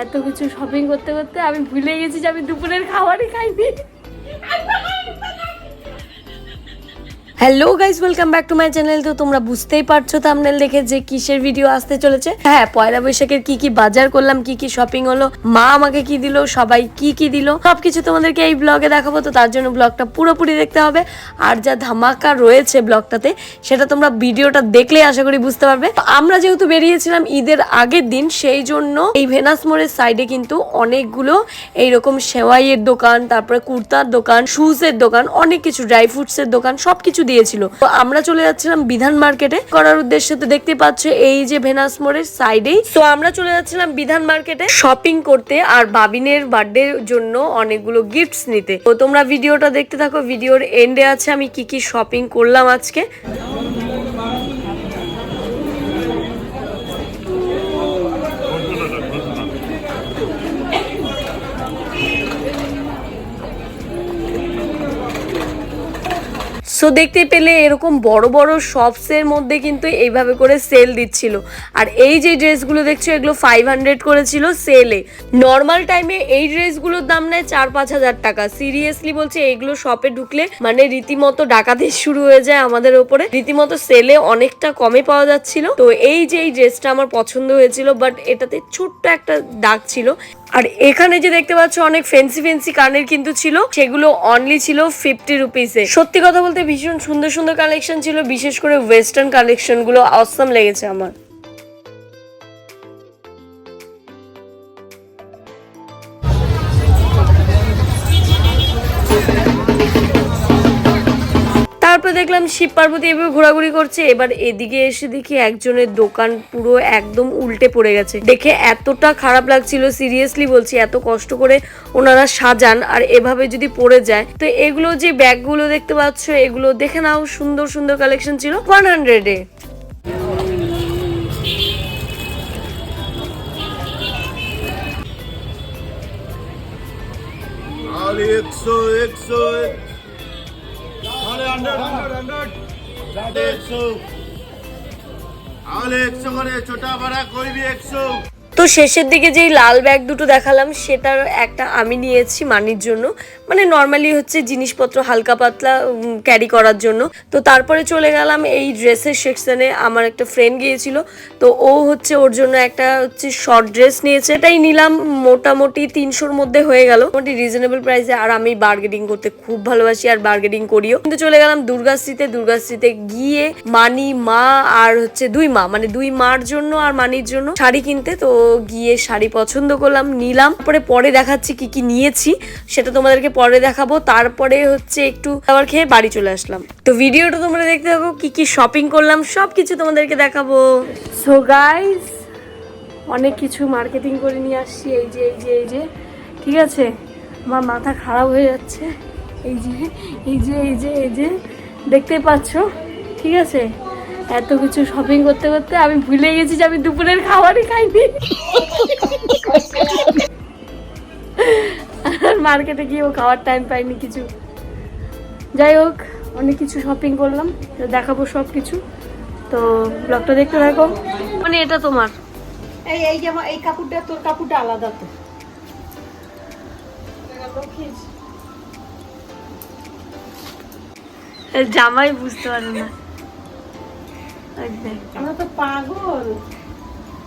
এত কিছু শপিং করতে করতে আমি ভুলে গেছি যে আমি দুপুরের খাবারই খাইনি। Hello guys, welcome back to my channel. তো তোমরা বুঝতেই পারছো থাম্বনেল দেখে যে কিসের ভিডিও আসতে চলেছে। হ্যাঁ, পয়লা বৈশাখের কি কি বাজার করলাম, কি কি শপিং হলো, মা আমাকে কি দিল, সবাই কি কি দিল, সবকিছু তোমাদেরকে এই ব্লগে দেখাবো। তো তার জন্য ব্লগটা পুরোপুরি দেখতে হবে। আর যা ধামাকা রয়েছে ব্লগটাতে সেটা তোমরা ভিডিওটা দেখলে আশা করি বুঝতে পারবে। আমরা যেহেতু বেরিয়েছিলাম ঈদের আগের দিন, সেই জন্য এই ভেনাস মোড়ের সাইডে কিন্তু অনেকগুলো এইরকম সেওয়াইয়ের দোকান, তারপরে কুর্তার দোকান, শুজের দোকান, অনেক কিছু ড্রাই ফ্রুটসের দোকান, সবকিছু দিয়েছিল। তো আমরা চলে যাচ্ছিলাম বিধান মার্কেটে করার উদ্দেশ্যে। তো দেখতে পাচ্ছ এই যে ভেনাস মোড়ের সাইডেই। তো আমরা চলে যাচ্ছিলাম বিধান মার্কেটে শপিং করতে আর বাবিনের বার্থডের জন্য অনেকগুলো গিফটস নিতে। তো তোমরা ভিডিওটা দেখতে থাকো, ভিডিওর এন্ডে আছে আমি কি কি শপিং করলাম আজকে। সো দেখতে পেলে এরকম বড় বড় শপসের মধ্যে কিন্তু এইভাবে করে সেল দিচ্ছিল। আর এই যে ড্রেসগুলো দেখছো এগুলো 500 করেছিল সেলে। নর্মাল টাইমে এই ড্রেসগুলোর দাম নেয় 4-5 হাজার টাকা। সিরিয়াসলি বলছে, এইগুলো শপে ঢুকলে মানে রীতিমতো ডাকাতি শুরু হয়ে যায় আমাদের ওপরে। রীতিমতো সেলে অনেকটা কমে পাওয়া যাচ্ছিল। তো এই যে এই ড্রেসটা আমার পছন্দ হয়েছিল, বাট এটাতে ছোট্ট একটা দাগ ছিল। আর এখানে যে দেখতে পাচ্ছ অনেক ফ্যান্সি ফ্যান্সি কানের কিন্তু ছিল, সেগুলো অনলি ছিল 50 রুপিসে। সত্যি কথা বলতে ভীষণ সুন্দর সুন্দর কালেকশন ছিল, বিশেষ করে ওয়েস্টার্ন কালেকশন গুলো অসাম লেগেছে আমার। তারপর দেখলাম শিব পার্বতী এভাবে ঘোরাঘুরি করছে। এবার এদিকে এসে দেখি একজনের দোকান পুরো একদম উল্টে পড়ে গেছে। দেখে এতটা খারাপ লাগছিল, সিরিয়াসলি বলছি, এত কষ্ট করে ওনারা সাজান আর এভাবে যদি পড়ে যায়। তো এগুলো যে ব্যাগগুলো দেখতে পাচ্ছ এগুলো দেখে নাও, সুন্দর সুন্দর কালেকশন ছিল 100-এ। छोटा बड़ा कोई भी 100। তো শেষের দিকে যেই লাল ব্যাগ দুটো দেখালাম সেটার একটা আমি নিয়েছি মানির জন্য, মানে নর্মালি হচ্ছে জিনিসপত্র হালকা পাতলা ক্যারি করার জন্য। তো তারপরে চলে গেলাম এই ড্রেসের সেকশনে। আমার একটা ফ্রেন্ড গিয়েছিল, তো ও হচ্ছে ওর জন্য একটা হচ্ছে শর্ট ড্রেস নিয়েছে, এটাই নিলাম। মোটামুটি 300-র মধ্যে হয়ে গেল, মোটামুটি রিজনেবল প্রাইসে। আর আমি বার্গেনিং করতে খুব ভালোবাসি আর বার্গেনিং করিও। কিন্তু চলে গেলাম দুর্গাশ্রীতে গিয়ে মানি, মা আর হচ্ছে দুই মা, মানে দুই মার জন্য আর মানির জন্য শাড়ি কিনতে। তো গিয়ে শাড়ি পছন্দ করলাম, নিলাম। পরে দেখাচ্ছি কি কি নিয়েছি, সেটা তোমাদেরকে পরে দেখাবো। তারপরে হচ্ছে একটু খাবার খেয়ে বাড়ি চলে আসলাম। তো ভিডিওটা তোমরা দেখতে থাকো, কি কি শপিং করলাম সবকিছু তোমাদেরকে দেখাবো। সো গাইস, অনেক কিছু মার্কেটিং করে নিয়ে আসছি। এই যে ঠিক আছে, আমার মাথা খারাপ হয়ে যাচ্ছে। এই যে দেখতেই পাচ্ছ, ঠিক আছে। এত কিছু শপিং করতে করতে আমি ভুলে গেছি যে আমি দুপুরের খাবারই খাইনি। আর মার্কেটে গিয়েও খাওয়ার টাইম পাইনি কিছু। যাই হোক, অনেক কিছু শপিং করলাম, দেখাবো সব কিছু। তো ব্লগটা দেখতে থাকো। মানে এটা তোমার এই কাপড়টা, তোর কাপড়টা আলাদা। তো জামাই বুঝতে পারো না, আমরা তো পাগল।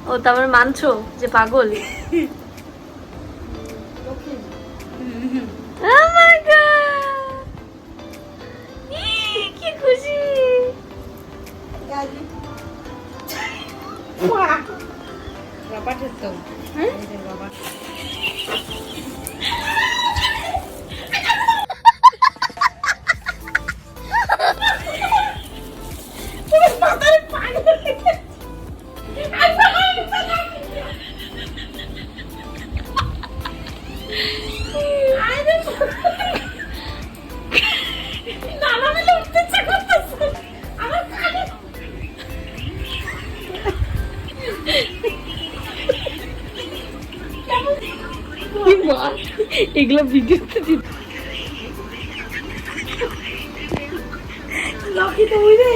ও তারপরে মানছো যে পাগল? কি খুশি! এগুলো ভিডিওতে দিতে লকি তো উড়ে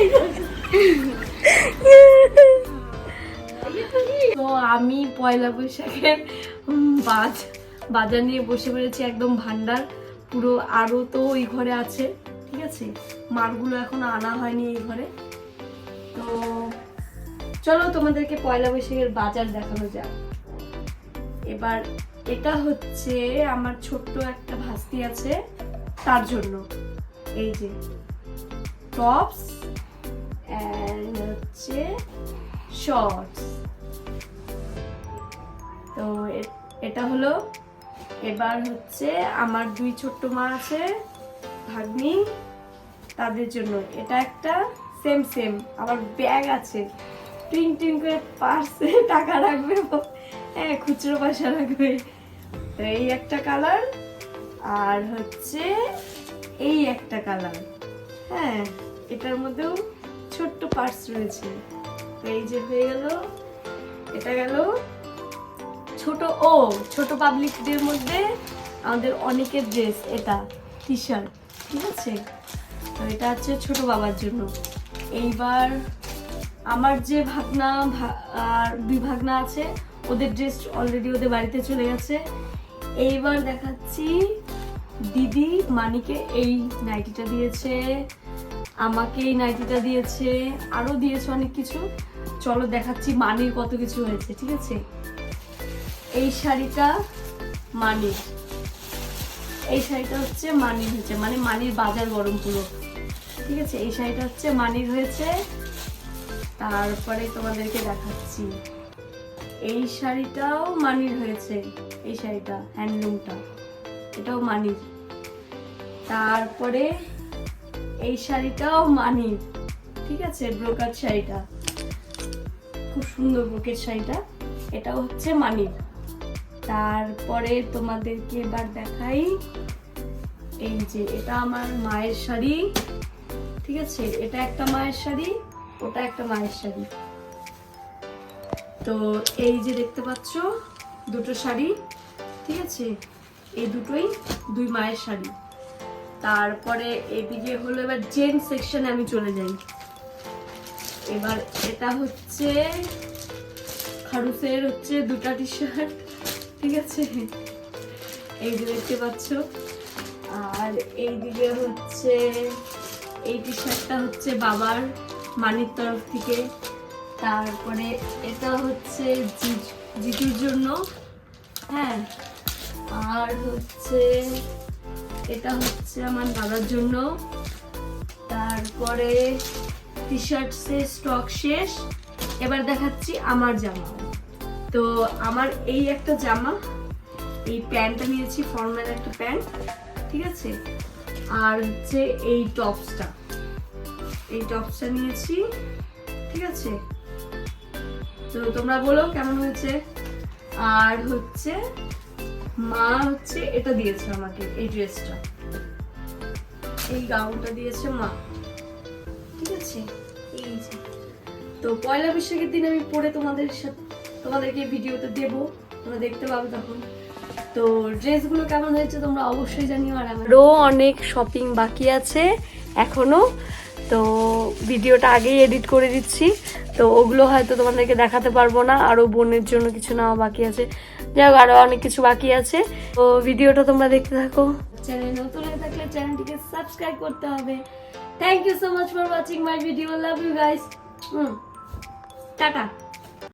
তো আমি পয়লা বৈশাখের বাজার নিয়ে বসে পড়েছি, একদম ভান্ডার পুরো। আরো তো ওই ঘরে আছে, ঠিক আছে, মালগুলো এখনো আনা হয়নি এই ঘরে। তো চলো তোমাদেরকে পয়লা বৈশাখের বাজার দেখানো যাক। এবার এটা হচ্ছে আমার ছোট্ট একটা ভাস্তি আছে, তার জন্য এই যে টপস এন্ড হচ্ছে শর্টস। তো এটা হলো। এবার হচ্ছে আমার দুই ছোট্ট মা আছে, ভাগ্নি, তাদের জন্য এটা একটা সেম। আবার ব্যাগ আছে, টিং টিং করে পার্সে টাকা রাখবে, হ্যাঁ খুচরো পয়সা রাখবে। তো এই একটা কালার, আর হচ্ছে এই একটা কালার। হ্যাঁ, এটার মধ্যেও ছোট্ট পার্স রয়েছে। তো এই যে হয়ে গেল, এটা গেল ছোট পাবলিকদের মধ্যে আমাদের অনেকের ড্রেস, এটা টি শার্ট, ঠিক আছে। তো এটা হচ্ছে ছোট বাবার জন্য। এইবার আমার যে ভাগনা আর দুই ভাগনা আছে, ওদের ড্রেস অলরেডি ওদের বাড়িতে চলে গেছে। এইবার দেখাচ্ছি দিদি মানিকে এই নাইটিটা দিয়েছে, আমাকে এই নাইটিটা দিয়েছে, আরো দিয়েছে অনেক কিছু। চলো দেখাচ্ছি মানির কত কিছু হয়েছে, ঠিক আছে। এই শাড়িটা মানির, এই শাড়িটা হচ্ছে মানির হয়েছে, মানে মানির বাজার গরম পুরো, ঠিক আছে। এই শাড়িটা হচ্ছে মানির হয়েছে। তারপরে তোমাদেরকে দেখাচ্ছি এই শাড়িটাও মানির হয়েছে, এই শাড়িটা হ্যান্ডলুমটা, এটাও মানির। তারপরে এই শাড়িটাও মানির, ঠিক আছে, ব্রোকার শাড়িটা, খুব সুন্দর ব্রোকের শাড়িটা, এটাও হচ্ছে মানির। তারপরে তোমাদেরকে এবার দেখাই এই যে এটা আমার মায়ের শাড়ি, ঠিক আছে, এটা একটা মায়ের শাড়ি, ওটা একটা মায়ের শাড়ি। তো এই যে দেখতে পাচ্ছ দুটো শাড়ি, ঠিক আছে, এই দুটোই দুই মায়ের শাড়ি। তারপরে এদিকে হলো, এবার জেন্টস সেকশনে আমি চলে যাই। এবার এটা হচ্ছে খারুসের হচ্ছে দুটা টি শার্ট, ঠিক আছে, এই যে দেখতে পাচ্ছ। আর এইদিকে হচ্ছে এই টি শার্টটা হচ্ছে বাবার মানির তরফ থেকে। তারপরে এটা হচ্ছে জিজুর জন্য, হ্যাঁ। আর হচ্ছে এটা হচ্ছে আমার দাদার জন্য। তারপরে টি শার্টসের স্টক শেষ। এবার দেখাচ্ছি আমার জামা। তো আমার এই একটা জামা, এই প্যান্টটা নিয়েছি, ফর্মাল একটা প্যান্ট, ঠিক আছে। আর হচ্ছে এই টপসটা নিয়েছি, ঠিক আছে। তো তোমরা বলো কেমন হয়েছে। আর হচ্ছে মা হচ্ছে এটা দিয়েছে আমাকে, এই ড্রেসটা, এই গাউনটা দিয়েছে মা, ঠিক আছে। এই যে তো পয়লা বৈশাখের দিন আমি পরে তোমাদেরকে ভিডিওতে দেবো, তোমরা দেখতে পাবে তখন। তো ড্রেসগুলো কেমন হয়েছে তোমরা অবশ্যই জানিও। আর আমারও অনেক শপিং বাকি আছে এখনো, তো ভিডিওটা আগেই এডিট করে দিচ্ছি, তো ওগুলো হয়তো তোমাদেরকে দেখাতে পারবো না। আরও বোনের জন্য কিছু নেওয়া বাকি আছে, যাই হোক আরও অনেক কিছু বাকি আছে। তো ভিডিওটা তোমরা দেখতে থাকো। চ্যানেল নতুন হয়ে থাকলে চ্যানেলটিকে সাবস্ক্রাইব করতে হবে। Thank you so much for watching my video, love you guys, tata.